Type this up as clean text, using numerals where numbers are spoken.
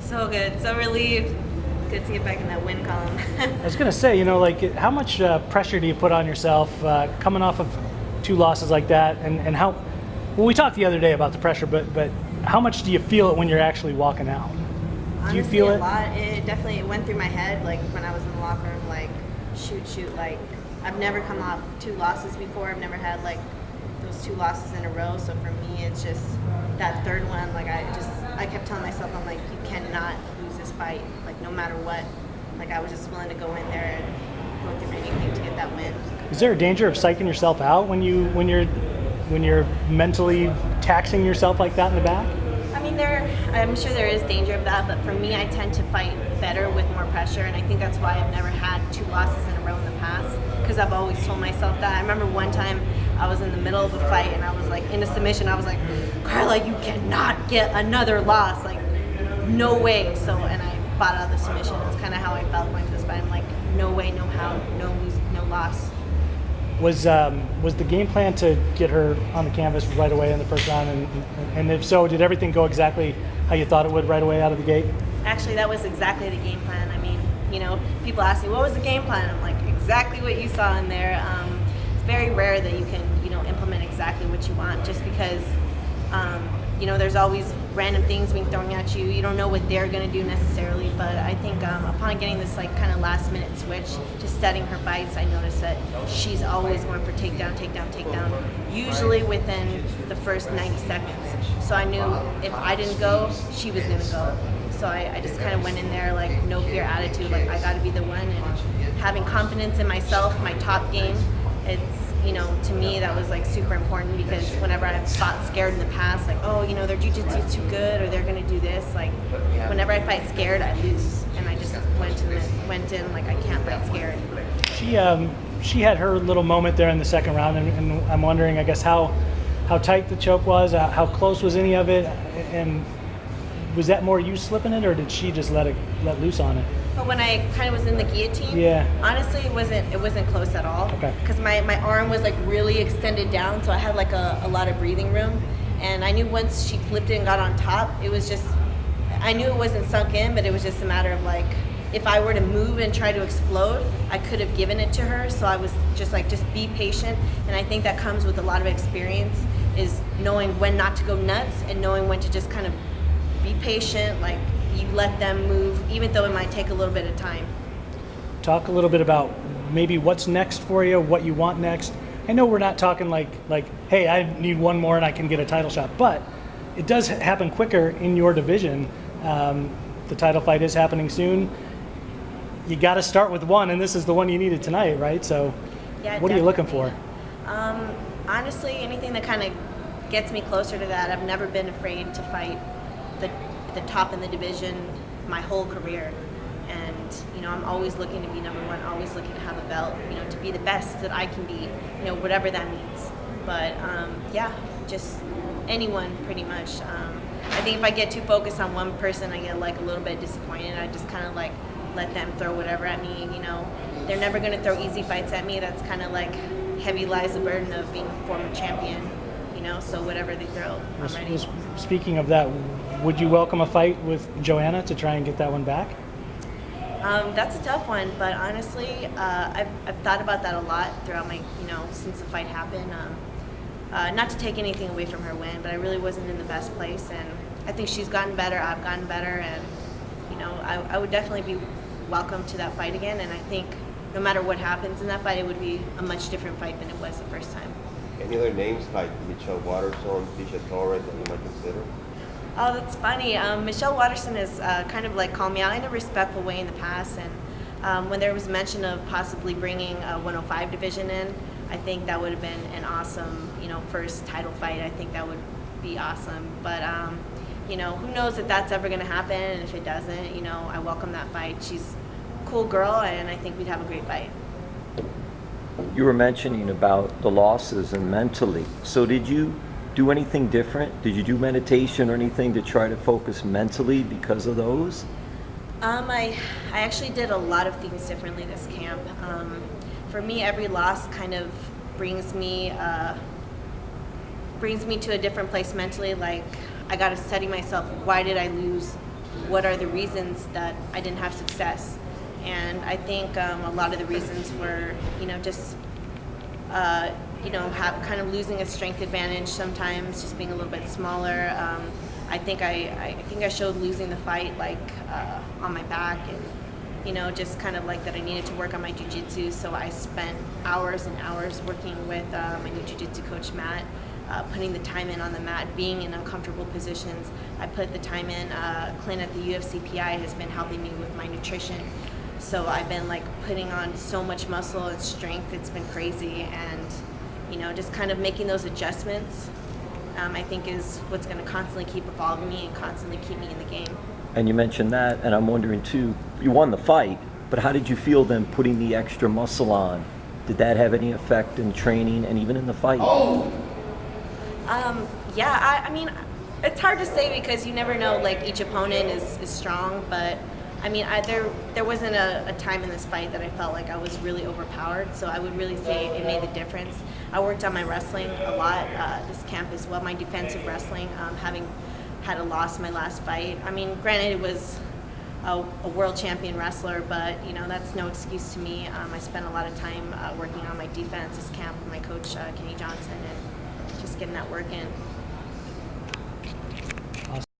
So good, so relieved. Good to get back in that win column. I was going to say, how much pressure do you put on yourself coming off of 2 losses like that? And how, well, we talked the other day about the pressure, but how much do you feel it when you're actually walking out? Honestly, do you feel it? A lot. It definitely went through my head, like when I was in the locker room, like shoot, like I've never come off 2 losses before. I've never had like those 2 losses in a row. So for me, it's just that third one, like I kept telling myself, I'm like, you cannot lose this fight, like no matter what. Like I was just willing to go in there and go through anything to get that win. Is there a danger of psyching yourself out when you're mentally taxing yourself like that in the back? I mean, I'm sure there is danger of that, but for me, I tend to fight better with more pressure, and I think that's why I've never had 2 losses in a row in the past, because I've always told myself that. I remember one time I was in the middle of a fight, and I was like in a submission. I was like, Carla, you cannot get another loss, like no way. So, and I fought out of the submission. That's kind of how I felt going to this fight. I'm like, no way, no how, no loss. Was the game plan to get her on the canvas right away in the first round? And if so, did everything go exactly how you thought it would right away out of the gate? Actually, that was exactly the game plan. I mean, people ask me, what was the game plan? I'm like, exactly what you saw in there. It's very rare that you can, implement exactly what you want, just because, there's always random things being thrown at you. You don't know what they're going to do necessarily, but I think upon getting this kind of last minute switch, just studying her bites, I noticed that she's always going for takedown, usually within the first 90 seconds. So I knew if I didn't go, she was going to go. So I just kind of went in there like no fear attitude, like I got to be the one, and having confidence in myself, my top game. It's, to me that was like super important, because whenever I've fought scared in the past, like, oh, their jiu-jitsu is too good, or they're going to do this, like whenever I fight scared, I lose. And I just went in like I can't fight scared. She had her little moment there in the second round, and I'm wondering, I guess, how tight the choke was, how close was any of it, and was that more you slipping it, or did she just let loose on it? But when I kind of was in the guillotine, yeah, honestly, it wasn't close at all. Okay. Because my arm was like really extended down, so I had like a lot of breathing room, and I knew once she flipped it and got on top, it was just, I knew it wasn't sunk in, but it was just a matter of like, if I were to move and try to explode, I could have given it to her. So I was just like, just be patient, and I think that comes with a lot of experience, is knowing when not to go nuts and knowing when to just kind of be patient, like you let them move, even though it might take a little bit of time. Talk a little bit about maybe what's next for you, what you want next. I know we're not talking like, hey, I need one more and I can get a title shot, but it does happen quicker in your division. The title fight is happening soon. You got to start with one, and this is the one you needed tonight, right? So yeah, what are you looking for? Honestly, anything that kind of gets me closer to that. I've never been afraid to fight the top in the division my whole career, and I'm always looking to be number one, always looking to have a belt, to be the best that I can be, whatever that means. But yeah, just anyone pretty much. I think if I get too focused on one person, I get like a little bit disappointed. I just kind of like let them throw whatever at me. They're never going to throw easy fights at me. That's kind of like heavy lies the burden of being a former champion. So whatever they throw, I'm ready. Speaking of that, would you welcome a fight with Joanna to try and get that one back? That's a tough one, but honestly, I've thought about that a lot throughout my, since the fight happened. Not to take anything away from her win, but I really wasn't in the best place, and I think she's gotten better, I've gotten better, and I would definitely be welcome to that fight again, and I think no matter what happens in that fight, it would be a much different fight than it was the first time. Any other names like Michelle Watterson, Tisha Torres that you might consider? Oh, that's funny. Michelle Watterson has kind of like called me out in a respectful way in the past, and when there was mention of possibly bringing a 105 division in, I think that would have been an awesome, first title fight. I think that would be awesome. But who knows if that's ever going to happen, and if it doesn't, I welcome that fight. She's a cool girl, and I think we'd have a great fight. You were mentioning about the losses and mentally. So did you do anything different? Did you do meditation or anything to try to focus mentally because of those? I actually did a lot of things differently this camp. For me, every loss kind of brings me to a different place mentally. Like, I got to study myself. Why did I lose? what are the reasons that I didn't have success. And I think a lot of the reasons were, just kind of losing a strength advantage sometimes, just being a little bit smaller. I think I showed losing the fight on my back, and just kind of like that I needed to work on my jiu-jitsu. So I spent hours and hours working with my new jiu-jitsu coach Matt, putting the time in on the mat, being in uncomfortable positions. I put the time in. Clint at the UFC PI has been helping me with my nutrition. So I've been putting on so much muscle and strength. It's been crazy, and just kind of making those adjustments, I think is what's going to constantly keep evolving me and constantly keep me in the game. And you mentioned that, and I'm wondering too, you won the fight, but how did you feel then putting the extra muscle on? Did that have any effect in training and even in the fight? Yeah, I mean, it's hard to say because you never know, each opponent is strong, but I mean, there wasn't a time in this fight that I felt like I was really overpowered, so I would really say it made a difference. I worked on my wrestling a lot this camp as well, my defensive wrestling, having had a loss in my last fight. I mean, granted, it was a world champion wrestler, but that's no excuse to me. I spent a lot of time working on my defense this camp with my coach, Kenny Johnson, and just getting that work in.